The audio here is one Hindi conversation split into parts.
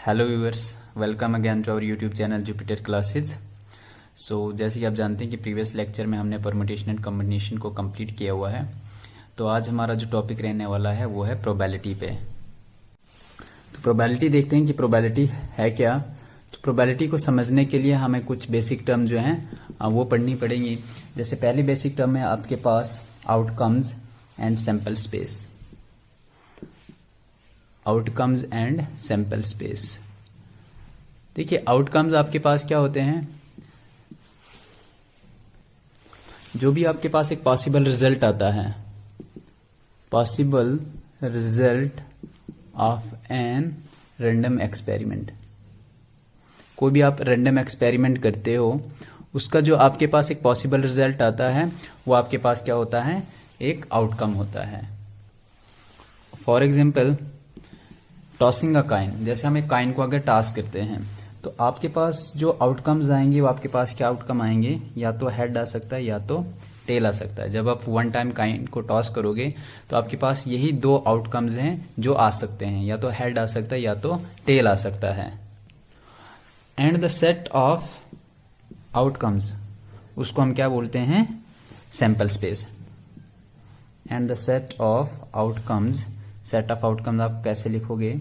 Hello viewers, welcome again to our YouTube channel Jupiter Classes. जैसे कि आप जानते हैं कि प्रीवियस लेक्चर में हमने परमुटेशन एंड कॉम्बिनेशन को कंप्लीट किया हुआ है। तो आज हमारा जो टॉपिक रहने वाला है वो है प्रोबेबिलिटी पे। तो प्रोबेबिलिटी देखते हैं कि प्रोबेबिलिटी है क्या। तो प्रोबेबिलिटी को समझने के लिए हमें कुछ बेसिक टर्म जो हैं वो पढ़नी पड़ेंगी। जैसे पहली बेसिक टर्म है आपके पास outcomes and sample space. Outcomes and sample space. देखिए आउटकम्स आपके पास क्या होते हैं, जो भी आपके पास एक पॉसिबल रिजल्ट आता है, possible result of an random experiment. कोई भी आप रैंडम एक्सपेरिमेंट करते हो, उसका जो आपके पास एक पॉसिबल रिजल्ट आता है वो आपके पास क्या होता है, एक आउटकम होता है। For example tossing a coin. जैसे हम एक कॉइन को अगर टॉस करते हैं तो आपके पास जो आउटकम्स आएंगे वो आपके पास क्या आउटकम आएंगे, या तो हेड आ सकता है या तो टेल आ सकता है। जब आप वन टाइम कॉइन को टॉस करोगे तो आपके पास यही दो आउटकम्स हैं जो आ सकते हैं, या तो हेड आ सकता है या तो टेल आ सकता है। And the set of outcomes, उसको हम क्या बोलते हैं, sample space. And the set of outcomes, set of outcomes आप कैसे लिखोगे,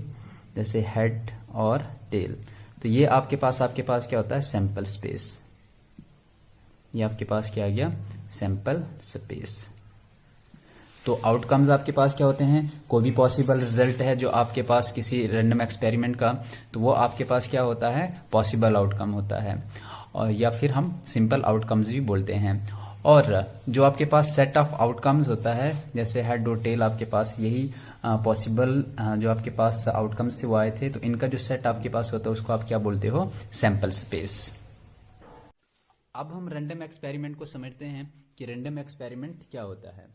जैसे हेड और टेल। तो ये आपके पास क्या होता है, सैंपल स्पेस। ये आपके पास क्या आ गया, सैंपल स्पेस। तो आउटकम्स आपके पास क्या होते हैं, कोई भी पॉसिबल रिजल्ट है जो आपके पास किसी रैंडम एक्सपेरिमेंट का, तो वो आपके पास क्या होता है, पॉसिबल आउटकम होता है, और या फिर हम सिंपल आउटकम्स भी बोलते हैं। और जो आपके पास सेट ऑफ आउटकम्स होता है, जैसे हेड और टेल, आपके पास यही पॉसिबल जो आपके पास आउटकम्स थे वो आए थे, तो इनका जो सेट आपके पास होता है उसको आप क्या बोलते हो, सैंपल स्पेस। अब हम रैंडम एक्सपेरिमेंट को समझते हैं कि रैंडम एक्सपेरिमेंट क्या होता है।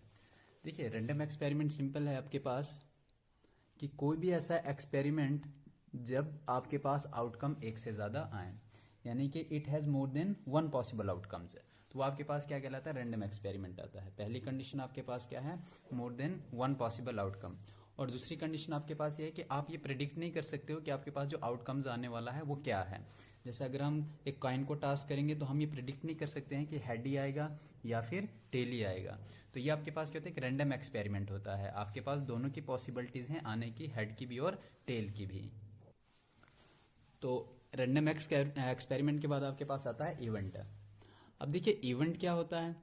देखिए रैंडम एक्सपेरिमेंट सिंपल है आपके पास कि कोई भी ऐसा एक्सपेरिमेंट जब आपके पास आउटकम एक से ज्यादा आए, यानी कि it has more than one possible outcomes, तो वो आपके पास क्या कहलाता है, रैंडम एक्सपेरिमेंट आता है। पहली कंडीशन आपके पास क्या है, more than one possible outcome. और दूसरी कंडीशन आपके पास ये है कि आप ये प्रेडिक्ट नहीं कर सकते हो कि आपके पास जो आउटकम्स आने वाला है वो क्या है। जैसे अगर हम एक कॉइन को टास्क करेंगे तो हम ये प्रेडिक्ट नहीं कर सकते हैं कि हेड ही आएगा या फिर टेल ही आएगा। तो ये आपके पास क्या होता है, एक रैंडम एक्सपेरिमेंट होता है। आपके पास दोनों की पॉसिबिलिटीज हैं आने की, हेड की भी और टेल की भी। तो रैंडम एक्सपेरिमेंट के बाद आपके पास आता है इवेंट। अब देखिए इवेंट क्या होता है,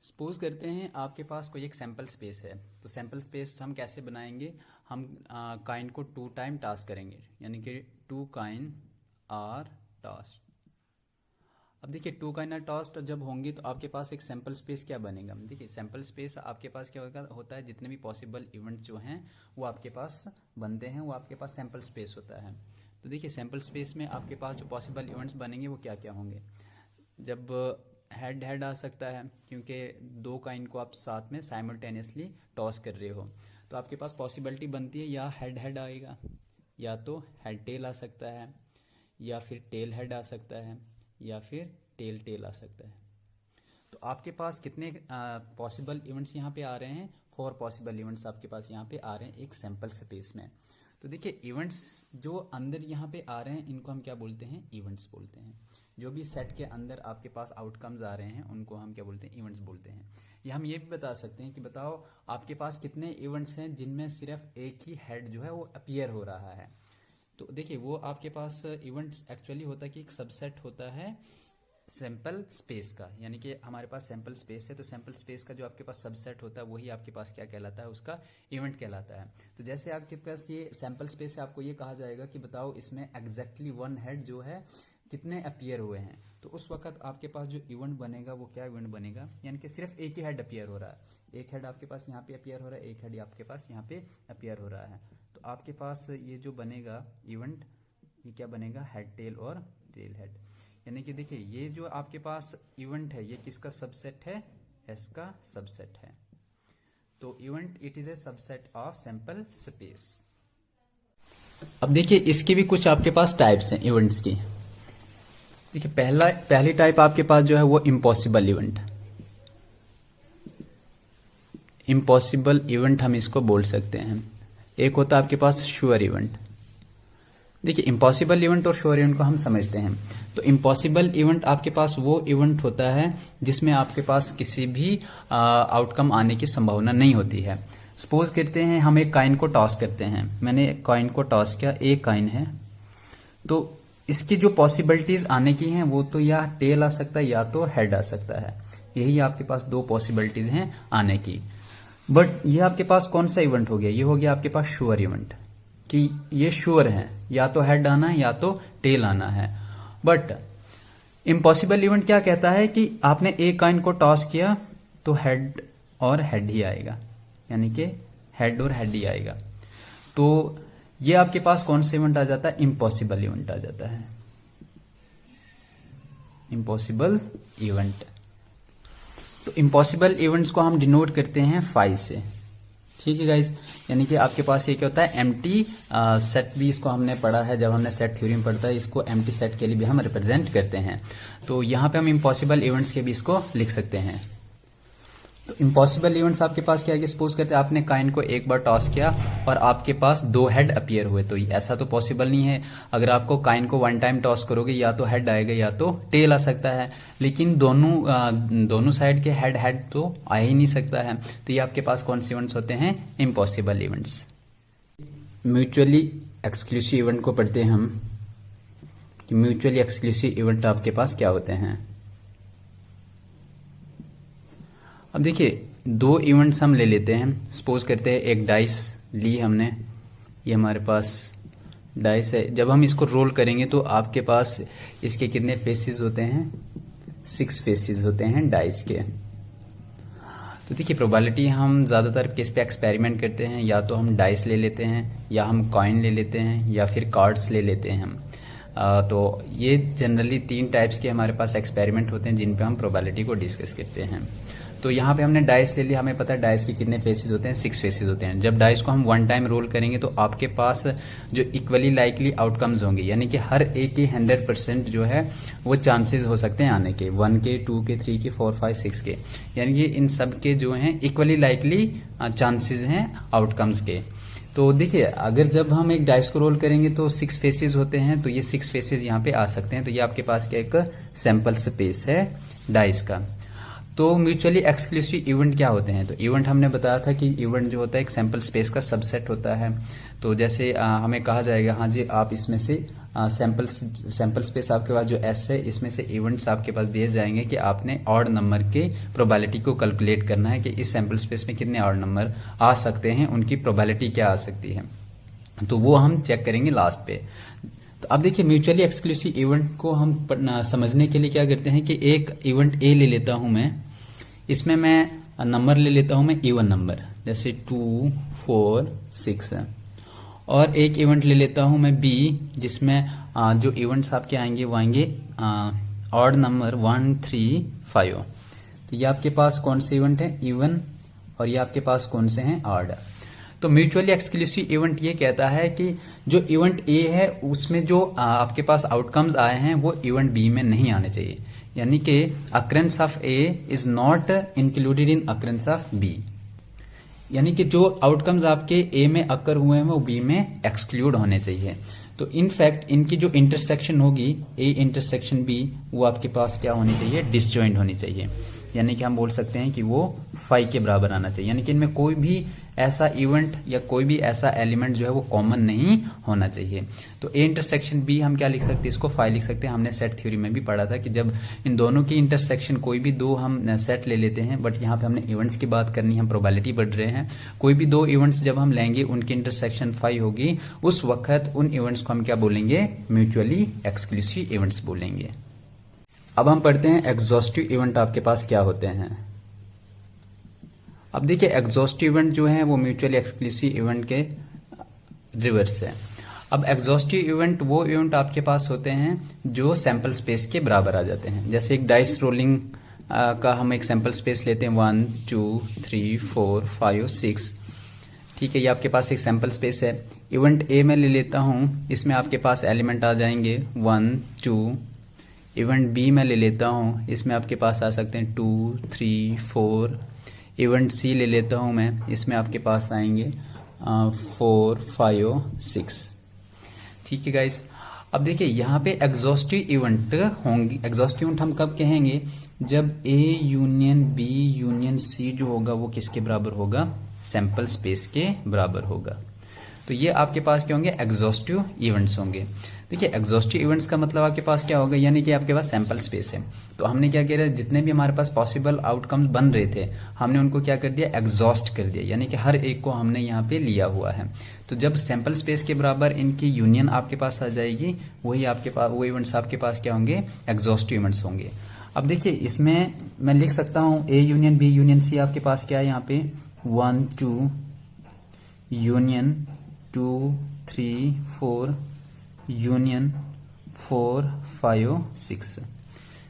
सपोज करते हैं आपके पास कोई एक सैंपल स्पेस है, तो सैंपल स्पेस हम कैसे बनाएंगे, हम कॉइन को 2 टाइम टास्क करेंगे, यानी कि 2 कॉइन आर टॉस्ड। अब देखिए 2 कॉइन आर टॉस्ड जब होंगी तो आपके पास एक सैंपल स्पेस क्या बनेगा। देखिए सैंपल स्पेस आपके पास क्या होता है, जितने भी पॉसिबल इवेंट जो हैं वो आपके पास बनते हैं, वो आपके पास सैंपल स्पेस होता है। तो देखिए सैंपल स्पेस में आपके पास जो पॉसिबल इवेंट्स बनेंगे वो क्या क्या होंगे। जब हेड आ सकता है, क्योंकि 2 कॉइन को आप साथ में साइमल्टेनियसली टॉस कर रहे हो, तो आपके पास पॉसिबिलिटी बनती है या हेड आएगा, या तो हेड टेल आ सकता है, या फिर टेल हेड आ सकता है, या फिर टेल आ सकता है। तो आपके पास कितने पॉसिबल इवेंट्स यहाँ पे आ रहे हैं, 4 पॉसिबल इवेंट्स आपके पास यहाँ पे आ रहे हैं एक सैंपल स्पेस में। तो देखिए इवेंट्स जो अंदर यहाँ पे आ रहे हैं इनको हम क्या बोलते हैं, इवेंट्स बोलते हैं। जो भी सेट के अंदर आपके पास आउटकम्स आ रहे हैं उनको हम क्या बोलते हैं, इवेंट्स बोलते हैं। या हम ये भी बता सकते हैं कि बताओ आपके पास कितने इवेंट्स हैं जिनमें सिर्फ एक ही हेड जो है वो अपीयर हो रहा है। तो देखिए वो आपके पास इवेंट्स एक्चुअली होता है कि एक सबसेट होता है सैंपल स्पेस का, यानी कि हमारे पास सैंपल स्पेस है तो सैंपल स्पेस का जो आपके पास सबसेट होता है वही आपके पास क्या कहलाता है, उसका इवेंट कहलाता है। तो जैसे आपके पास ये सैंपल स्पेस है, आपको ये कहा जाएगा कि बताओ इसमें एग्जैक्टली 1 हेड जो है कितने अपीयर हुए हैं, तो उस वक्त आपके पास जो इवेंट बनेगा वो क्या इवेंट बनेगा, यानी कि सिर्फ एक ही हेड अपीयर हो रहा है। एक हेड आपके पास यहाँ पे अपीयर हो रहा है, एक हेड आपके पास यहाँ पे अपीयर हो रहा है। तो आपके पास ये जो बनेगा इवेंट, ये क्या बनेगा, हेड टेल और टेल हेड। यानी कि देखिए ये जो आपके पास इवेंट है ये किसका सबसेट है, एस का सबसेट है। तो event it is a subset of sample space. अब देखिए इसकी भी कुछ आपके पास टाइप्स हैं इवेंट्स की। देखिए पहली टाइप आपके पास जो है वो इम्पॉसिबल इवेंट। इम्पॉसिबल इवेंट हम इसको बोल सकते हैं। एक होता है आपके पास श्योर इवेंट। देखिए इम्पॉसिबल इवेंट और श्योर इवेंट को हम समझते हैं। तो इम्पॉसिबल इवेंट आपके पास वो इवेंट होता है जिसमें आपके पास किसी भी आउटकम आने की संभावना नहीं होती है। सपोज करते हैं हम एक कॉइन को टॉस करते हैं, मैंने कॉइन को टॉस किया, एक कॉइन है, तो इसकी जो पॉसिबिलिटीज आने की हैं वो तो या टेल आ सकता है या तो हेड आ सकता है। यही आपके पास दो पॉसिबिलिटीज हैं आने की। बट ये आपके पास कौन सा इवेंट हो गया, ये हो गया आपके पास श्योर इवेंट, कि ये श्योर है या तो हेड आना है या तो टेल आना है। बट इम्पॉसिबल इवेंट क्या कहता है कि आपने एक कॉइन को टॉस किया तो हेड और हेड ही आएगा, यानी कि हेड और हेड ही आएगा। तो ये आपके पास कौन सा इवेंट आ जाता है, इम्पॉसिबल इवेंट आ जाता है, इम्पॉसिबल इवेंट। तो इम्पॉसिबल इवेंट्स को हम डिनोट करते हैं फाई से, ठीक है गाइज। यानी कि आपके पास ये क्या होता है, एम्प्टी सेट भी इसको हमने पढ़ा है जब हमने सेट थ्योरी में पढ़ता है, इसको एम्प्टी सेट के लिए भी हम रिप्रेजेंट करते हैं। तो यहां पे हम इम्पॉसिबल इवेंट्स के भी इसको लिख सकते हैं। तो इम्पॉसिबल इवेंट्स आपके पास क्या है कि सपोज करते हैं आपने कॉइन को एक बार टॉस किया और आपके पास दो हेड अपीयर हुए, तो ऐसा तो पॉसिबल नहीं है। अगर आपको कॉइन को वन टाइम टॉस करोगे या तो हेड आएगा या तो टेल आ सकता है, लेकिन दोनों साइड के हेड तो आ ही नहीं सकता है। तो ये आपके पास कौन से इवेंट्स होते हैं, impossible events. Mutually exclusive event को पढ़ते हैं हम कि म्यूचुअली एक्सक्लूसिव इवेंट आपके पास क्या होते हैं। अब देखिए दो इवेंट्स हम ले लेते हैं। सपोज करते हैं एक डाइस ली हमने, ये हमारे पास डाइस है। जब हम इसको रोल करेंगे तो आपके पास इसके कितने फेसेस होते हैं, 6 फेसेस होते हैं डाइस के। तो देखिए प्रोबेबिलिटी हम ज्यादातर किस पे एक्सपेरिमेंट करते हैं, या तो हम डाइस ले लेते हैं या हम कॉइन ले लेते हैं या फिर कार्ड्स ले लेते हैं हम। तो ये जनरली 3 टाइप्स के हमारे पास एक्सपेरिमेंट होते हैं जिन पे हम प्रोबेबिलिटी को डिस्कस करते हैं। तो यहाँ पे हमने डाइस ले लिया, हमें पता है डाइस के कितने फेसेस होते हैं, 6 फेसेस होते हैं। जब डाइस को हम वन टाइम रोल करेंगे तो आपके पास जो इक्वली लाइकली आउटकम्स होंगे, यानी कि हर एक की 100% जो है वो चांसेस हो सकते हैं आने के, 1 के, 2 के, 3 के, 4, 5, 6 के, यानी कि इन सब के जो हैं इक्वली लाइकली चांसेस हैं आउटकम्स के। तो देखिए अगर जब हम एक डाइस को रोल करेंगे तो 6 फेसेस होते हैं, तो ये 6 फेसेस यहाँ पे आ सकते हैं। तो ये आपके पास क्या एक सैंपल स्पेस है डाइस का। तो म्यूचुअली एक्सक्लूसिव इवेंट क्या होते हैं, तो इवेंट हमने बताया था कि इवेंट जो होता है एक सैंपल स्पेस का सबसेट होता है। तो जैसे हमें कहा जाएगा हाँ जी आप इसमें से सैंपल स्पेस आपके पास जो एस है इसमें से इवेंट्स आपके पास दिए जाएंगे कि आपने ऑड नंबर के प्रोबेबिलिटी को कैलकुलेट करना है कि इस सैंपल स्पेस में कितने ऑड नंबर आ सकते हैं, उनकी प्रोबेबिलिटी क्या आ सकती है। तो वो हम चेक करेंगे लास्ट पे। तो अब देखिए म्यूचुअली एक्सक्लूसिव इवेंट को हम समझने के लिए क्या करते हैं कि एक इवेंट ए ले लेता हूं मैं, इसमें मैं नंबर ले लेता हूं मैं इवन नंबर, जैसे 2, 4, 6 है। और एक इवेंट ले लेता हूं मैं बी, जिसमें जो इवेंट्स आपके आएंगे वो आएंगे ऑड नंबर 1, 3, 5। तो ये आपके पास कौन से इवेंट है, इवन, और ये आपके पास कौन से हैं, ऑड। तो म्यूचुअली एक्सक्लूसिव इवेंट ये कहता है कि जो इवेंट ए है उसमें जो आपके पास आउटकम्स आए हैं वो इवेंट बी में नहीं आने चाहिए, यानी कि occurrence of A is not included in occurrence of B, यानी कि जो आउटकम्स आपके ए में अकर हुए हैं वो बी में एक्सक्लूड होने चाहिए। तो इनफैक्ट इनकी जो इंटरसेक्शन होगी ए इंटरसेक्शन बी, वो आपके पास क्या होनी चाहिए, डिसजॉइंट होनी चाहिए, यानी कि हम बोल सकते हैं कि वो 5 के बराबर आना चाहिए, यानी कि इनमें कोई भी ऐसा इवेंट या कोई भी ऐसा एलिमेंट जो है वो कॉमन नहीं होना चाहिए। तो ए इंटरसेक्शन बी हम क्या लिख सकते हैं, इसको 5 लिख सकते हैं। हमने सेट थ्योरी में भी पढ़ा था कि जब इन दोनों की इंटरसेक्शन कोई भी दो हम सेट ले लेते हैं, बट यहाँ पे हमने इवेंट्स की बात करनी है, हम प्रोबेबिलिटी बढ़ रहे हैं, कोई भी दो इवेंट्स जब हम लेंगे उनकी इंटरसेक्शन 5 होगी, उस वक्त उन इवेंट्स को हम क्या बोलेंगे, म्यूचुअली एक्सक्लूसिव इवेंट्स बोलेंगे। अब हम पढ़ते हैं एग्जॉस्टिव इवेंट आपके पास क्या होते हैं। अब देखिए एग्जॉस्टिव इवेंट जो है वो म्यूचुअली एक्सक्लूसिव इवेंट के रिवर्स है। अब एग्जॉस्टिव इवेंट वो इवेंट आपके पास होते हैं जो सैंपल स्पेस के बराबर आ जाते हैं। जैसे एक डाइस रोलिंग का हम एक सैंपल स्पेस लेते हैं 1, 2, 3, 4, 5, 6, ठीक है, ये आपके पास एक सैंपल स्पेस है। इवेंट ए में ले लेता हूं, इसमें आपके पास एलिमेंट आ जाएंगे 1, 2। इवेंट बी में ले लेता हूं, इसमें आपके पास आ सकते हैं 2, 3, 4। इवेंट सी ले लेता हूं मैं, इसमें आपके पास आएंगे 4, 5, 6। ठीक है गाइस। अब देखिए यहाँ पे एग्जॉस्टिव इवेंट होंगे। एग्जॉस्टिव इवेंट हम कब कहेंगे, जब A union B union C जो होगा वो किसके बराबर होगा, सैंपल स्पेस के बराबर होगा। तो ये आपके पास क्या होंगे, एग्जॉस्टिव इवेंट्स होंगे। देखिए एग्जॉस्टिव इवेंट्स का मतलब आपके पास क्या होगा, यानी कि आपके पास सैंपल स्पेस है। तो हमने क्या किया, जितने भी हमारे पास पॉसिबल आउटकम्स बन रहे थे हमने उनको क्या कर दिया, एग्जॉस्ट कर दिया, यानी कि हर एक को हमने यहाँ पे लिया हुआ है। तो जब सैंपल स्पेस के बराबर इनकी यूनियन आपके पास आ जाएगी, वही आपके पास वो इवेंट्स आपके पास क्या होंगे, एग्जॉस्टिव इवेंट्स होंगे। अब देखिए इसमें मैं लिख सकता हूँ A union B union C आपके पास क्या है, यहाँ पे 1 2 यूनियन 2 3 4 यूनियन 4 5 6।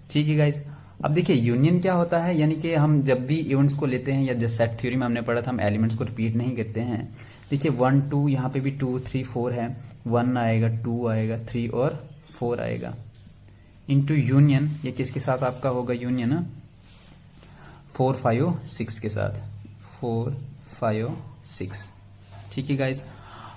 ठीक है गाइज। अब देखिए यूनियन क्या होता है, यानी कि हम जब भी इवेंट्स को लेते हैं, या जैसे सेट थ्योरी में हमने पढ़ा था, हम एलिमेंट्स को रिपीट नहीं करते हैं। देखिए 1 2 यहाँ पे भी 2 3 4 है, 1 आएगा 2 आएगा 3 और 4 आएगा, इनटू यूनियन ये किसके साथ आपका होगा, यूनियन 4 5 6 के साथ, 4 5 6। ठीक है गाइज।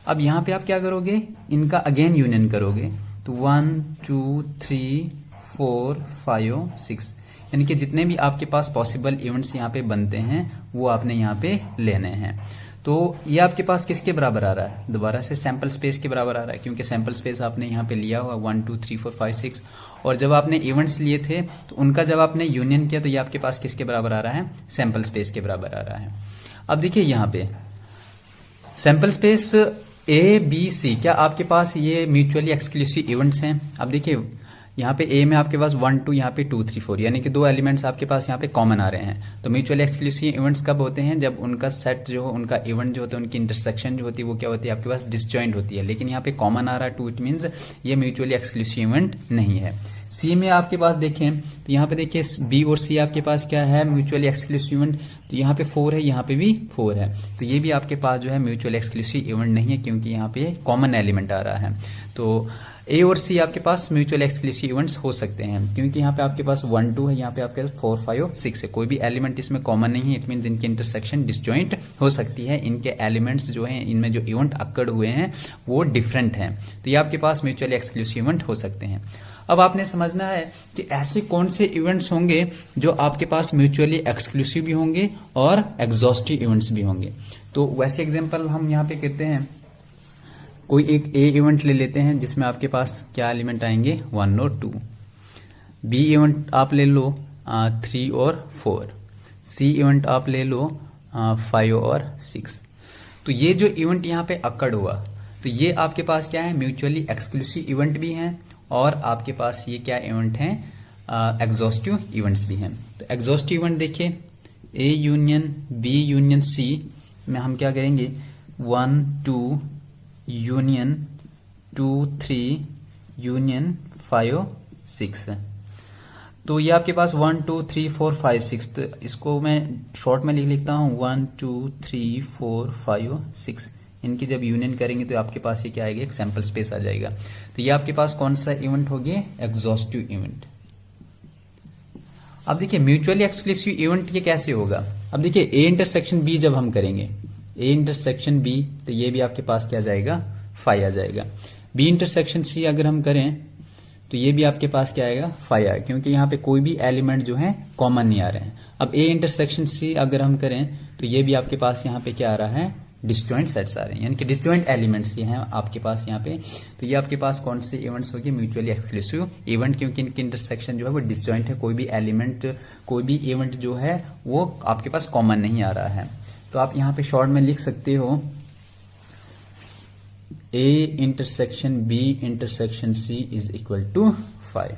अब यहाँ पे आप क्या करोगे, इनका अगेन यूनियन करोगे, तो 1 2 3 4 5 6, यानी कि जितने भी आपके पास पॉसिबल इवेंट्स यहाँ पे बनते हैं वो आपने यहाँ पे लेने हैं। तो ये आपके पास किसके बराबर आ रहा है, दोबारा से सैंपल स्पेस के बराबर आ रहा है, क्योंकि सैंपल स्पेस आपने यहाँ पे लिया हुआ 1 2 3 4 5 6, और जब आपने इवेंट्स लिए थे तो उनका जब आपने यूनियन किया तो ये आपके पास किसके बराबर आ रहा है, सैंपल स्पेस के बराबर आ रहा है। अब देखिए यहाँ पे sample space A B C, क्या आपके पास ये म्यूचुअली एक्सक्लूसिव इवेंट्स हैं। अब देखिए यहाँ पे ए में आपके पास 1 2, यहाँ पे 2 3 4, यानी कि दो एलिमेंट्स आपके पास यहाँ पे कॉमन आ रहे हैं। तो म्यूचुअली एक्सक्लूसिव इवेंट्स कब होते हैं, जब उनका सेट जो हो, उनका इवेंट जो होता है, उनकी इंटरसेक्शन जो होती है वो क्या होती है, आपके पास डिसजॉइंट होती है। लेकिन यहाँ पे कॉमन आ रहा है 2, इट मीन्स ये म्यूचुअली एक्सक्लूसिव इवेंट नहीं है। सी में आपके पास देखें तो यहाँ पे देखिए बी और सी आपके पास क्या है, म्यूचुअली एक्सक्लूसिव इवेंट। तो यहाँ पे 4 है, यहाँ पे भी 4 है, तो ये भी आपके पास जो है म्यूचुअली एक्सक्लूसिव इवेंट नहीं है, क्योंकि यहाँ पे कॉमन एलिमेंट आ रहा है। तो ए और सी आपके पास म्यूचुअल एक्सक्लूसिव इवेंट्स हो सकते हैं, क्योंकि यहाँ पे आपके पास 1 2 है, यहाँ पे आपके पास 4 5 6 है, कोई भी एलिमेंट इसमें कॉमन नहीं है। इट मींस इनकी इंटरसेक्शन डिसजॉइंट हो सकती है, इनके एलिमेंट्स जो हैं इनमें जो इवेंट अक्कड़ हुए हैं वो डिफरेंट हैं, तो ये आपके पास म्यूचुअल एक्सक्लूसिव इवेंट हो सकते हैं। अब आपने समझना है कि ऐसे कौन से इवेंट्स होंगे जो आपके पास म्यूचुअली एक्सक्लूसिव भी होंगे और एग्जॉस्टिव इवेंट्स भी होंगे। तो वैसे एग्जांपल हम यहाँ पे कहते हैं, कोई एक ए इवेंट ले लेते हैं जिसमें आपके पास क्या एलिमेंट आएंगे, 1 और 2। बी इवेंट आप ले लो 3 और 4। सी इवेंट आप ले लो 5 और 6। तो ये जो इवेंट यहाँ पे अक्कड़ हुआ, तो ये आपके पास क्या है, म्यूचुअली एक्सक्लूसिव इवेंट भी हैं, और आपके पास ये क्या इवेंट हैं, एग्जॉस्टिव इवेंट्स भी हैं। तो एग्जॉस्टिव इवेंट देखिए A union B union C में हम क्या करेंगे, 1 2 यूनियन 2 3 यूनियन 5 6। तो ये आपके पास 1 2 3 4 5 6, तो इसको मैं शॉर्ट में लिख लिखता हूं 1 2 3 4 5 6। इनकी जब यूनियन करेंगे तो आपके पास ये क्या आएगा, एक सैंपल स्पेस आ जाएगा। तो ये आपके पास कौन सा इवेंट हो गया, एग्जॉस्टिव इवेंट। अब देखिए म्यूचुअली एक्सक्लूसिव इवेंट ये कैसे होगा। अब देखिए ए इंटरसेक्शन बी जब हम करेंगे, ए इंटरसेक्शन बी, तो ये भी आपके पास क्या जाएगा, 5 आ जाएगा। बी इंटरसेक्शन सी अगर हम करें तो ये भी आपके पास क्या आएगा, 5 आएगा, क्योंकि यहाँ पे कोई भी एलिमेंट जो है कॉमन नहीं आ रहे हैं। अब ए इंटरसेक्शन सी अगर हम करें तो ये भी आपके पास यहाँ पे क्या आ रहा है, डिसजॉइंट सेट्स आ रहे हैं, यानी कि डिसजॉइंट एलिमेंट्स ये हैं आपके पास यहाँ पे। तो ये आपके पास कौन से इवेंट्स होंगे, म्यूचुअली एक्सक्लूसिव इवेंट, क्योंकि इनकी इंटरसेक्शन जो है वो डिसजॉइंट है, कोई भी एलिमेंट कोई भी इवेंट जो है वो आपके पास कॉमन नहीं आ रहा है। तो आप यहाँ पे शॉर्ट में लिख सकते हो A intersection B intersection C is equal to 5।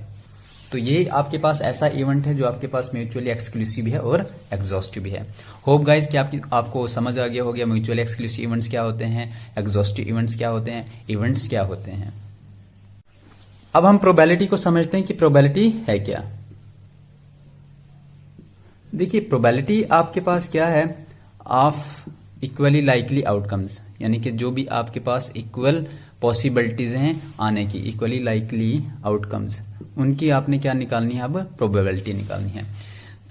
तो ये आपके पास ऐसा इवेंट है जो आपके पास म्यूचुअली एक्सक्लूसिव भी है और एग्जॉस्टिव भी है। होप गाइज कि आपको समझ आ गया हो गया म्यूचुअली एक्सक्लूसिव इवेंट्स क्या होते हैं, एग्जॉस्टिव इवेंट्स क्या होते हैं, इवेंट्स क्या होते हैं। अब हम प्रोबेबिलिटी को समझते हैं कि प्रोबेबिलिटी है क्या। देखिए प्रोबेबिलिटी आपके पास क्या है, ऑफ इक्वली लाइकली आउटकम्स, यानी कि जो भी आपके पास इक्वल पॉसिबिलिटीज हैं आने की, इक्वली लाइकली आउटकम्स, उनकी आपने क्या निकालनी है, अब प्रोबेबिलिटी निकालनी है।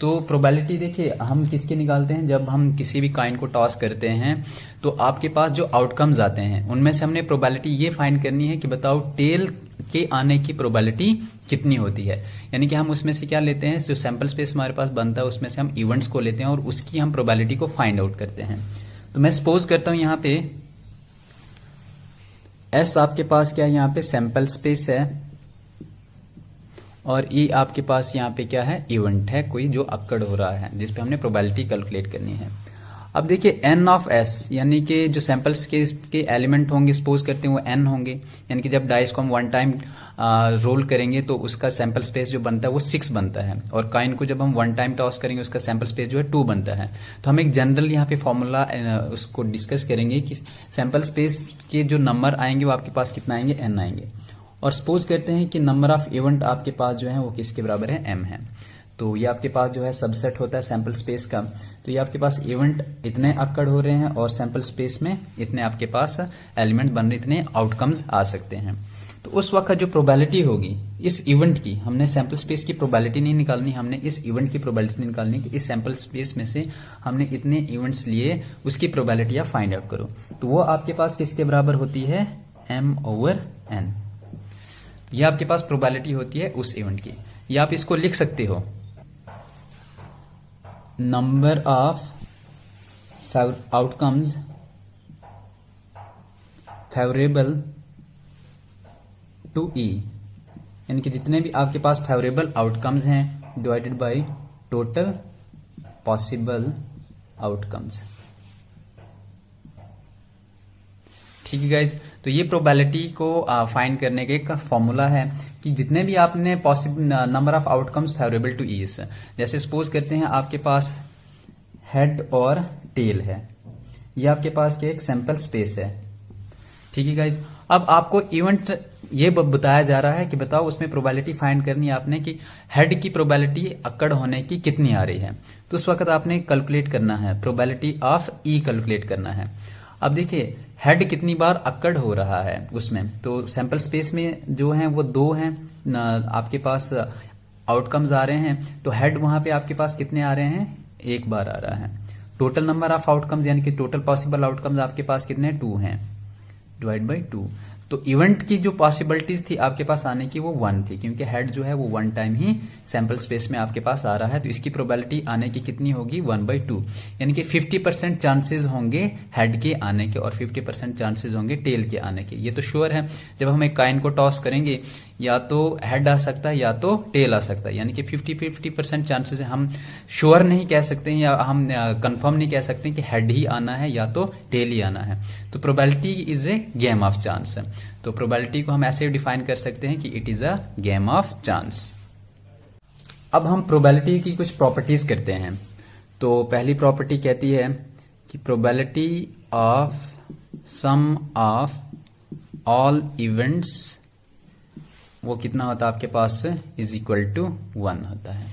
तो प्रोबेबिलिटी देखिए हम किसके निकालते हैं, जब हम किसी भी कॉइन को टॉस करते हैं तो आपके पास जो आउटकम्स आते हैं उनमें से हमने प्रोबेबिलिटी ये फाइंड करनी है कि बताओ टेल के आने की प्रोबेबिलिटी कितनी होती है। यानी कि हम उसमें से क्या लेते हैं, जो सैंपल स्पेस हमारे पास बनता है उसमें से हम इवेंट्स को लेते हैं और उसकी हम प्रोबेबिलिटी को फाइंड आउट करते हैं। तो मैं सपोज करता हूं यहां पे एस आपके पास क्या है, यहां पे सैंपल स्पेस है और ई आपके पास यहाँ पे क्या है, इवेंट है कोई जो अक्कड़ हो रहा है जिस पे हमने प्रोबेबिलिटी कैलकुलेट करनी है। अब देखिए एन ऑफ एस यानी कि जो सैंपल्स के एलिमेंट होंगे सपोज करते हैं वो एन होंगे, यानी कि जब डाइस को हम वन टाइम रोल करेंगे तो उसका सैंपल स्पेस जो बनता है वो 6 बनता है और कॉइन को जब हम वन टाइम टॉस करेंगे उसका सैंपल स्पेस जो है 2 बनता है। तो हम एक जनरल यहाँ पे फॉर्मूला उसको डिस्कस करेंगे कि सैंपल स्पेस के जो नंबर आएंगे वो आपके पास कितना आएंगे, एन आएंगे। और सपोज करते हैं कि नंबर ऑफ इवेंट आपके पास जो है वो किसके बराबर है, एम है। तो ये आपके पास जो है सबसेट होता है सैंपल स्पेस का। तो ये आपके पास इवेंट इतने अक्कड़ हो रहे हैं और सैंपल स्पेस में इतने आपके पास एलिमेंट बन रहे, इतने आउटकम्स आ सकते हैं। तो उस वक्त जो प्रोबेबिलिटी होगी इस इवेंट की, हमने सैंपल स्पेस की प्रोबेबिलिटी नहीं निकालनी, हमने इस इवेंट की प्रोबेबिलिटी निकालनी कि इस सैंपल स्पेस में से हमने इतने इवेंट्स लिए, उसकी प्रोबेबिलिटी आप फाइंड आउट करो। तो वो आपके पास किसके बराबर होती है, m/n। ये आपके पास प्रोबेबिलिटी होती है उस इवेंट की। या आप इसको लिख सकते हो number of outcomes favourable to E, यानी कि जितने भी आपके पास फेवरेबल आउटकम्स हैं divided by total possible outcomes. ठीक है गाइज, तो ये प्रोबेबिलिटी को फाइंड करने का एक फॉर्मूला है कि जितने भी आपने possible number of outcomes favourable to E, जैसे सपोज करते हैं आपके पास हेड और टेल है, ये आपके पास क्या एक सैंपल स्पेस है। ठीक है गाइज, अब आपको इवेंट ये बताया जा रहा है कि बताओ उसमें प्रोबेबिलिटी फाइंड करनी है आपने कि हेड की प्रोबेबिलिटी अक्कड़ होने की कितनी आ रही है। तो उस वक्त आपने कैलकुलेट करना है, प्रोबेबिलिटी ऑफ ई कैलकुलेट करना है। अब देखिए हेड कितनी बार अक्कड़ हो रहा है उसमें, तो सैंपल स्पेस में जो है वो 2 हैं आपके पास आउटकम्स आ रहे हैं, तो हेड वहां पे आपके पास कितने आ रहे हैं, 1 बार आ रहा है। टोटल नंबर ऑफ आउटकम्स यानी कि टोटल पॉसिबल आउटकम्स आपके पास कितने, 2 हैं, डिवाइड बाई 2। तो इवेंट की जो पॉसिबिलिटीज थी आपके पास आने की वो 1 थी, क्योंकि हेड जो है वो 1 टाइम ही सैंपल स्पेस में आपके पास आ रहा है, तो इसकी प्रोबेबिलिटी आने की कितनी होगी, 1/2, यानी कि 50% चांसेस होंगे हेड के आने के और 50% चांसेस होंगे टेल के आने के। ये तो श्योर है, जब हम एक कॉइन को टॉस करेंगे या तो हेड आ सकता है या तो टेल आ सकता है, यानी कि 50% चांसेस है। हम श्योर नहीं कह सकते हैं या हम कंफर्म नहीं कह सकते कि हेड ही आना है या तो टेल ही आना है। तो probability is a game of chance. तो प्रोबेबिलिटी को हम ऐसे डिफाइन कर सकते हैं कि it is a game of chance. अब हम प्रोबेबिलिटी की कुछ प्रॉपर्टीज करते हैं। तो पहली प्रॉपर्टी कहती है कि probability of sum of all events वो कितना होता है आपके पास, इज इक्वल टू 1 होता है।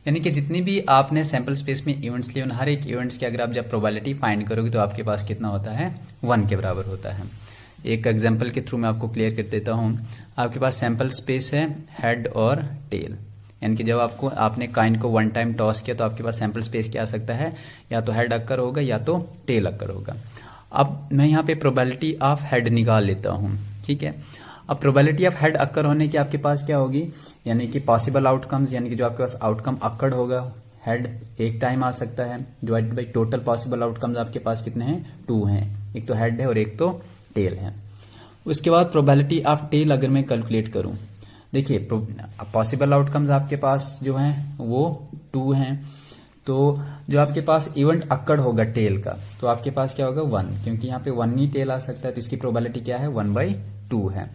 यानी कि जितनी भी आपने सैंपल स्पेस में इवेंट्स लिए उन हर एक इवेंट्स की अगर आप जब प्रोबेबिलिटी फाइंड करोगे तो आपके पास कितना होता है, 1 के बराबर होता है। एक एग्जांपल के थ्रू मैं आपको क्लियर कर देता हूं। आपके पास सैंपल स्पेस है हेड और टेल, यानी कि जब आपने कॉइन को 1 टाइम टॉस किया तो आपके पास सैंपल स्पेस क्या आ सकता है, या तो हेड अक्कर होगा या तो टेल अक्कर होगा। अब मैं यहाँ पे प्रोबेबिलिटी ऑफ हेड निकाल लेता हूँ। ठीक है, अब प्रोबेबिलिटी ऑफ हेड अक्कर होने की आपके पास क्या होगी, यानी कि पॉसिबल आउटकम्स, यानी कि जो आपके पास आउटकम अक्कड़ होगा हेड 1 टाइम आ सकता है, divided by total possible outcomes आपके पास कितने हैं, 2 हैं, एक तो हेड है और एक तो टेल है। उसके बाद प्रोबेबिलिटी ऑफ टेल अगर मैं कैलकुलेट करूं, देखिए पॉसिबल आउटकम्स आपके पास जो हैं वो 2 हैं, तो जो आपके पास इवेंट अक्कड़ होगा टेल का तो आपके पास क्या होगा 1, क्योंकि यहाँ पे 1 ही टेल आ सकता है, तो इसकी प्रोबेबिलिटी क्या है, 1/2 है।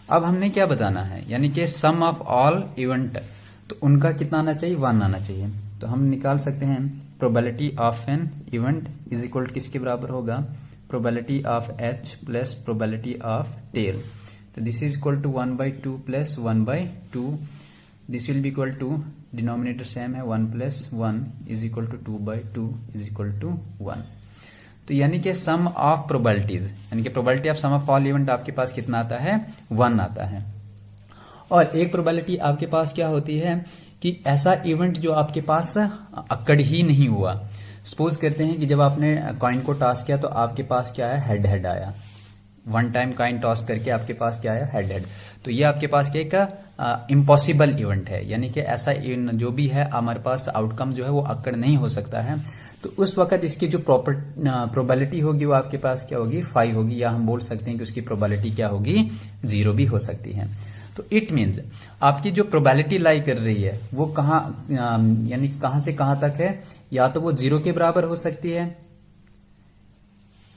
अब हमने क्या बताना है, यानी कि सम ऑफ ऑल इवेंट, तो उनका कितना आना चाहिए, 1 आना चाहिए। तो हम निकाल सकते हैं probability of an event is equal to किसके बराबर होगा, probability of H plus probability of tail. तो this is equal to 1/2 plus 1/2, this will be equal to, denominator same है, 1 plus 1 is equal to 2/2 is equal to 1। तो यानी कि सम ऑफ प्रोबेबिलिटीज, यानी कि probability of sum of all event आपके पास कितना आता है, 1 आता है। और एक प्रोबेबिलिटी आपके पास क्या होती है कि ऐसा इवेंट जो आपके पास अक्कड़ ही नहीं हुआ। सपोज करते हैं कि जब आपने कॉइन को टॉस किया तो आपके पास क्या आया, हेड हेड आया। वन टाइम कॉइन टॉस करके आपके पास क्या आया, हेड हेड। तो ये आपके पास क्या एक इम्पॉसिबल इवेंट है, यानी कि ऐसा जो भी है हमारे पास आउटकम जो है वो अक्कड़ नहीं हो सकता है। तो उस वक्त इसकी जो प्रोबेबिलिटी होगी वो आपके पास क्या होगी, 5 होगी, या हम बोल सकते हैं कि उसकी प्रोबेबिलिटी क्या होगी, 0 भी हो सकती है। तो इट मीन्स आपकी जो प्रोबेबिलिटी लाई कर रही है वो कहाँ, यानी कहां से कहां तक है, या तो वो 0 के बराबर हो सकती है,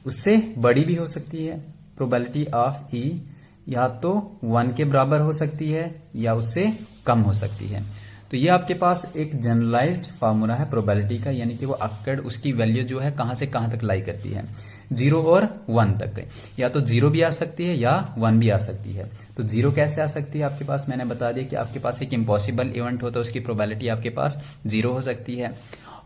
उससे बड़ी भी हो सकती है प्रोबेबिलिटी ऑफ ई, या तो 1 के बराबर हो सकती है या उससे कम हो सकती है। तो ये आपके पास एक जनरलाइज्ड फार्मूला है प्रोबेबिलिटी का, यानी कि वो अक्कड़ उसकी वैल्यू जो है कहां से कहां तक लाई करती है, 0 और 1 तक। या तो 0 भी आ सकती है या 1 भी आ सकती है। तो 0 कैसे आ सकती है आपके पास, मैंने बता दिया कि आपके पास एक इम्पॉसिबल इवेंट होता है, उसकी प्रोबेबिलिटी आपके पास 0 हो सकती है।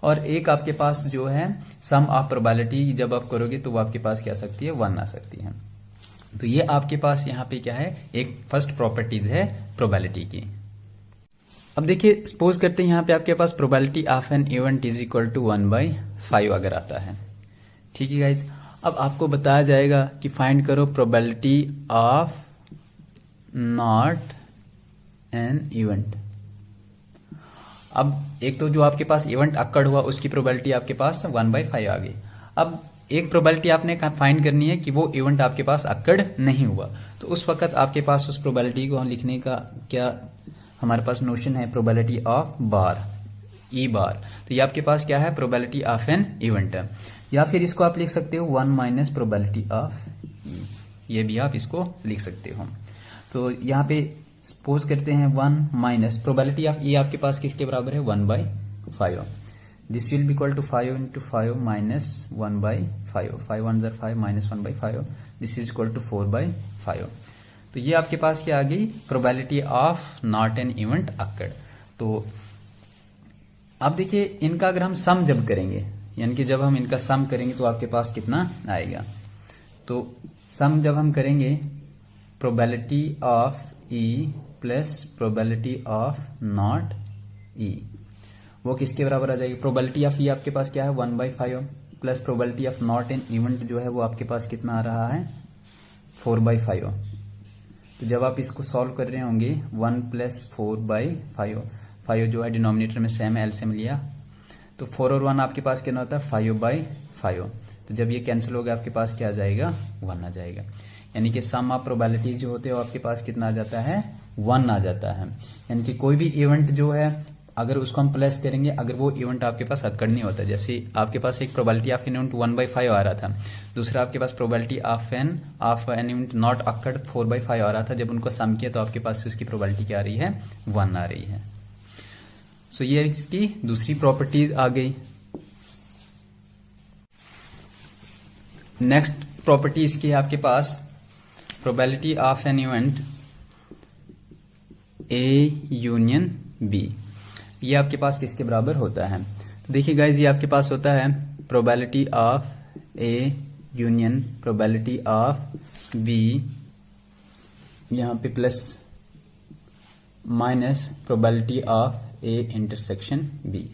और एक आपके पास जो है सम ऑफ प्रोबेबिलिटी जब आप करोगे तो वो आपके पास क्या आ सकती है, 1 आ सकती है। तो ये आपके पास यहाँ पे क्या है, एक फर्स्ट प्रॉपर्टीज है प्रोबेबिलिटी की। अब देखिए सपोज करते हैं यहाँ पे आपके पास probability of an event is equal to 1/5 अगर आता है, ठीक है गाइज। अब आपको बताया जाएगा कि फाइंड करो probability of not an event. अब एक तो जो आपके पास इवेंट अक्कड़ हुआ उसकी प्रोबेबिलिटी आपके पास 1/5 आ गई। अब एक प्रोबेबिलिटी आपने फाइंड करनी है कि वो इवेंट आपके पास अक्कड़ नहीं हुआ। तो उस वक्त आपके पास उस प्रोबेबिलिटी को लिखने का क्या हमारे पास नोशन है, प्रोबेबिलिटी ऑफ बार, ई बार। तो ये आपके पास क्या है, प्रोबेबिलिटी ऑफ एन इवेंट है। या फिर इसको आप लिख सकते हो 1 माइनस प्रोबेबिलिटी ऑफ ई, ये भी आप इसको लिख सकते हो। तो यहाँ पे सपोज करते हैं 1 माइनस प्रोबेबिलिटी ऑफ ई आपके पास किसके बराबर है, 1/5। This will be equal to 5 into 5 minus 1/5, 5 1 ज़र 5 minus 1/5, this is equal to 4/5। तो ये आपके पास क्या आ गई, probability of not an event occur. तो अब देखिए इनका अगर हम सम जब करेंगे, यानी कि जब हम इनका सम करेंगे तो आपके पास कितना आएगा। तो सम जब हम करेंगे, probability of E plus probability of not E, वो किसके बराबर आ जाएगी, प्रोबेबिलिटी ऑफ ई आपके पास क्या है 1/5 plus probability of not an event जो है वो आपके पास कितना आ रहा है 4/5। तो जब आप इसको सॉल्व कर रहे होंगे 1 प्लस 4/5, 5 जो है डिनोमिनेटर में सेम है, एलसीएम लिया तो 4 और 1 आपके पास कितना होता है 5/5। तो जब ये कैंसिल होगा आपके पास क्या आ जाएगा, 1 आ जाएगा। यानी कि सम ऑफ प्रोबेबिलिटीज जो होते हैं वो आपके पास कितना आ जाता है, 1 आ जाता है। यानी कि कोई भी इवेंट जो है अगर उसको हम प्लस करेंगे, अगर वो इवेंट आपके पास अक्कड़ नहीं होता, जैसे आपके पास एक प्रोबेबिलिटी ऑफ एन इवेंट 1/5 आ रहा था, दूसरा आपके पास probability of an event not occur 4/5 आ रहा था, जब उनको सम किया तो आपके पास उसकी प्रोबेबिलिटी क्या आ रही है, 1 आ रही है। सो ये इसकी दूसरी प्रॉपर्टीज आ गई। नेक्स्ट प्रॉपर्टी इसकी है आपके पास probability of an event A union B. ये आपके पास किसके बराबर होता है, तो देखिए गाइज ये आपके पास होता है probability of A union probability of B, यहाँ पे plus minus probability of A intersection B.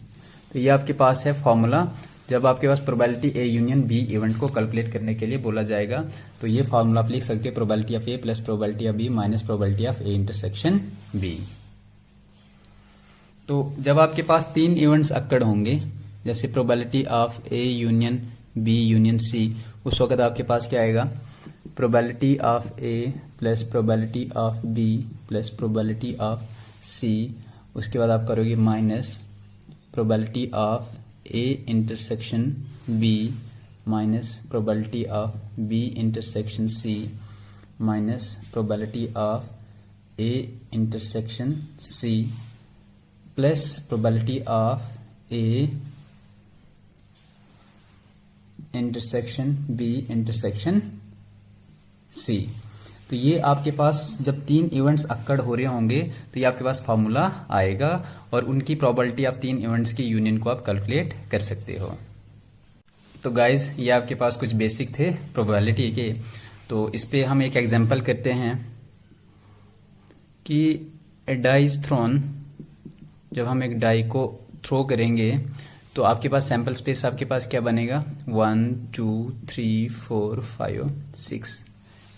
तो ये आपके पास है फॉर्मूला, जब आपके पास probability A union B event को कैलकुलेट करने के लिए बोला जाएगा तो ये फॉर्मूला आप लिख सकते हैं probability of A plus probability of B minus probability of A intersection B. तो जब आपके पास 3 इवेंट्स अक्कड़ होंगे, जैसे probability of A union B union C, उस वक्त आपके पास क्या आएगा, probability of A plus probability of B plus probability of C, उसके बाद आप करोगे minus probability of A intersection B minus probability of B intersection C minus probability of A intersection C plus probability of A intersection B intersection C. तो ये आपके पास जब 3 इवेंट्स अक्कड़ हो रहे होंगे तो ये आपके पास फॉर्मूला आएगा और उनकी प्रोबेबिलिटी ऑफ 3 इवेंट्स की यूनियन को आप कैलकुलेट कर सकते हो। तो गाइज ये आपके पास कुछ बेसिक थे प्रोबेबिलिटी के। तो इस पे हम एक एग्जांपल करते हैं कि a die is thrown जब हम एक डाई को थ्रो करेंगे तो आपके पास सैंपल स्पेस आपके पास क्या बनेगा 1 2 3 4 5 6।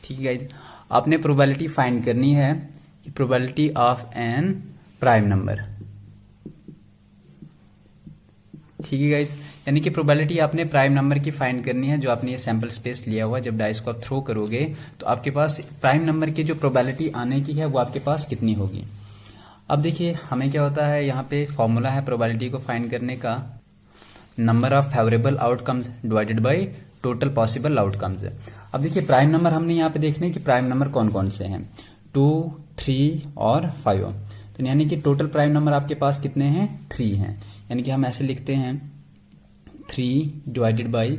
ठीक है गाइज, आपने प्रोबेबिलिटी फाइंड करनी है कि probability of an prime number. ठीक है गाइज, यानी कि प्रोबेबिलिटी आपने प्राइम नंबर की फाइंड करनी है जो आपने ये सैंपल स्पेस लिया हुआ। जब डाइस को आप थ्रो करोगे तो आपके पास प्राइम नंबर की जो प्रोबेबिलिटी आने की है वो आपके पास कितनी होगी। अब देखिए हमें क्या होता है, यहाँ पे फॉर्मूला है प्रोबेबिलिटी को फाइंड करने का, number of favourable outcomes divided by total possible outcomes. अब देखिए प्राइम नंबर हमने यहाँ पे देखने कि प्राइम नंबर कौन कौन से हैं, 2 3 और 5। तो यानी कि टोटल प्राइम नंबर आपके पास कितने हैं, 3 हैं। यानी कि हम ऐसे लिखते हैं 3 divided by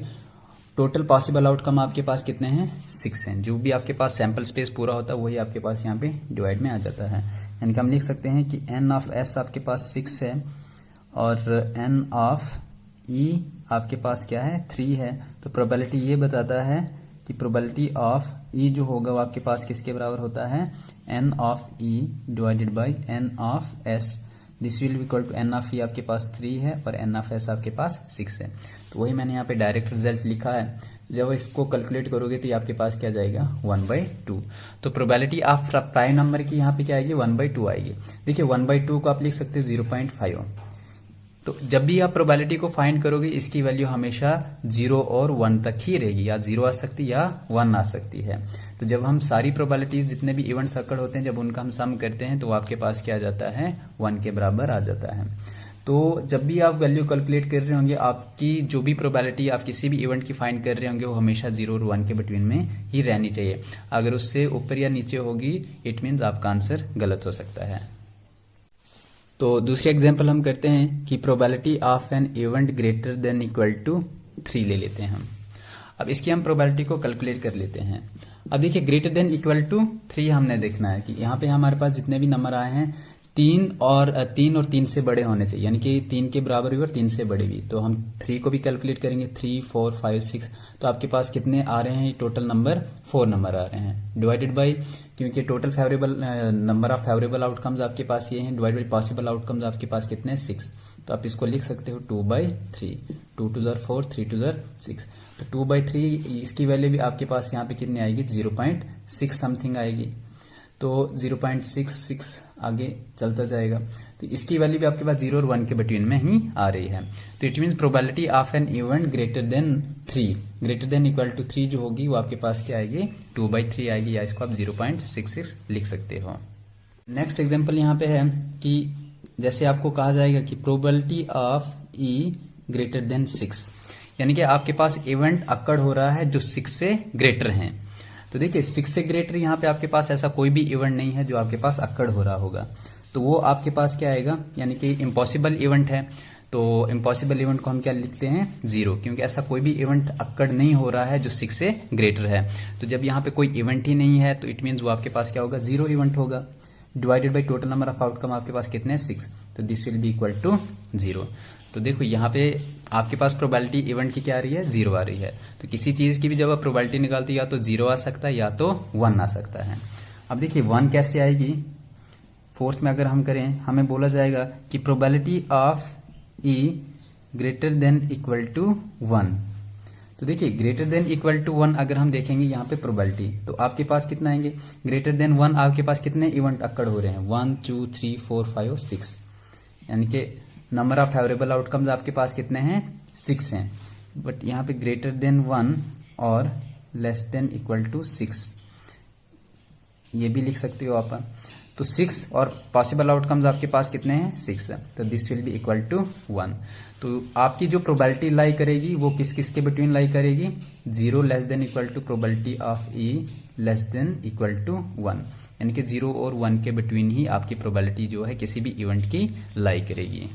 total possible outcome आपके पास कितने हैं, 6 हैं। जो भी आपके पास सैंपल स्पेस पूरा होता है वही आपके पास यहाँ पे डिवाइड में आ जाता है। यानी कि हम लिख सकते हैं कि n ऑफ s आपके पास 6 है और n ऑफ e आपके पास क्या है, 3 है। तो प्रोबेबिलिटी ये बताता है कि प्रोबेबिलिटी ऑफ e जो होगा वो आपके पास किसके बराबर होता है, n of e divided by n of s। This will be equal to n of e आपके पास 3 है और n ऑफ s आपके पास 6 है। तो वही मैंने यहाँ पे डायरेक्ट रिजल्ट लिखा है। जब इसको कैलकुलेट करोगे तो ये आपके पास क्या जाएगा, 1/2। तो प्रोबेबिलिटी ऑफ प्राइम नंबर की यहाँ पे क्या आएगी, 1/2 आएगी। देखिए 1/2 को आप लिख सकते हो 0.5। तो जब भी आप प्रोबेबिलिटी को फाइंड करोगे इसकी वैल्यू हमेशा 0 और 1 तक ही रहेगी, या 0 आ सकती है या 1 आ सकती है। तो जब हम सारी प्रोबेबिलिटीज जितने भी इवेंट्स अक्कड़ होते हैं जब उनका हम सम करते हैं तो आपके पास क्या आ जाता है, 1 के बराबर आ जाता है। तो जब भी आप वैल्यू कैलकुलेट कर रहे होंगे आपकी जो भी प्रोबेबिलिटी आप किसी भी इवेंट की फाइंड कर रहे होंगे वो हमेशा 0 और 1 के बिटवीन में ही रहनी चाहिए। अगर उससे ऊपर या नीचे होगी इट मीन्स आपका आंसर गलत हो सकता है। तो दूसरी एग्जांपल हम करते हैं कि probability of an event greater than equal to 3 ले लेते हैं हम। अब इसकी हम प्रोबेबिलिटी को कैलकुलेट कर लेते हैं। अब देखिए ग्रेटर देन इक्वल टू 3 हमने देखना है कि यहाँ पे हमारे पास जितने भी नंबर आए हैं 3 और 3 से बड़े होने चाहिए, यानी कि 3 के बराबर भी और 3 से बड़े भी। तो हम 3 को भी कैलकुलेट करेंगे, 3 4 5 6। तो आपके पास कितने आ रहे हैं, टोटल नंबर 4 नंबर आ रहे हैं, डिवाइडेड बाई, क्योंकि total favourable number of favourable outcomes आपके पास ये हैं, डिवाइड बाई पॉसिबल आउटकम्स आपके पास कितने, 6। तो आप इसको लिख सकते हो 2/3, 2 2 4 3 2 6। तो 2/3 इसकी वैल्यू भी आपके पास यहाँ पे कितनी आएगी, 0.6 समथिंग आएगी। तो 0.66 आगे चलता जाएगा। तो इसकी वैल्यू भी आपके पास 0 और 1 के बिटवीन में ही आ रही है। तो it means probability of an event greater than 3, greater than equal to 3 जो होगी वो आपके पास क्या आएगी, 2/3 आएगी, या इसको आप 0.66 लिख सकते हो। नेक्स्ट एग्जाम्पल यहाँ पे है कि जैसे आपको कहा जाएगा कि probability of E greater then 6, यानी कि आपके पास इवेंट अक्कड़ हो रहा है जो 6 से ग्रेटर हैं। तो देखिए 6 से ग्रेटर यहाँ पे आपके पास ऐसा कोई भी इवेंट नहीं है जो आपके पास अक्कड़ हो रहा होगा। तो वो आपके पास क्या आएगा, यानी कि इम्पॉसिबल इवेंट है। तो इम्पॉसिबल इवेंट को हम क्या लिखते हैं, 0, क्योंकि ऐसा कोई भी इवेंट अक्कड़ नहीं हो रहा है जो 6 से ग्रेटर है। तो जब यहाँ पे कोई इवेंट ही नहीं है तो इट मीन्स वो आपके पास क्या होगा, 0 इवेंट होगा, divided by total number of outcome आपके पास कितने, 6। तो this will be equal to 0। तो देखो यहाँ पे आपके पास प्रोबेबिलिटी इवेंट की क्या आ रही है, 0 आ रही है। तो किसी चीज की भी जब आप प्रोबेबिलिटी निकालते या तो 0 आ सकता है या तो 1 आ सकता है। अब देखिए 1 कैसे आएगी, फोर्थ में अगर हम करें हमें बोला जाएगा कि probability of E greater than equal to 1। तो देखिए ग्रेटर देन इक्वल टू 1 अगर हम देखेंगे यहाँ पे प्रोबेबिलिटी, तो आपके पास कितना आएंगे, ग्रेटर देन 1 आपके पास कितने इवेंट अक्कड़ हो रहे हैं, 1 2 3 4 5 6, यानी कि नंबर ऑफ फेवरेबल आउटकम्स आपके पास कितने हैं, 6 हैं। बट यहाँ पे ग्रेटर देन 1 और लेस देन इक्वल टू 6 ये भी लिख सकते हो आप। तो 6 और पॉसिबल आउटकम्स आपके पास कितने हैं, 6 है। तो this will be equal to 1। तो आपकी जो प्रोबेबिलिटी लाई करेगी वो किस किस के बिटवीन लाई करेगी, 0 less than equal to probability of E less than equal to 1, यानी कि 0 और 1 के बिटवीन ही आपकी प्रोबेबिलिटी जो है किसी भी इवेंट की लाई करेगी।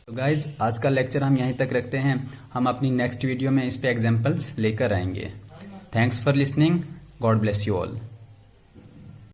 तो गाइज आज का लेक्चर हम यहीं तक रखते हैं, हम अपनी नेक्स्ट वीडियो में इस पे एग्जांपल्स लेकर आएंगे। Thanks for listening, God bless you all.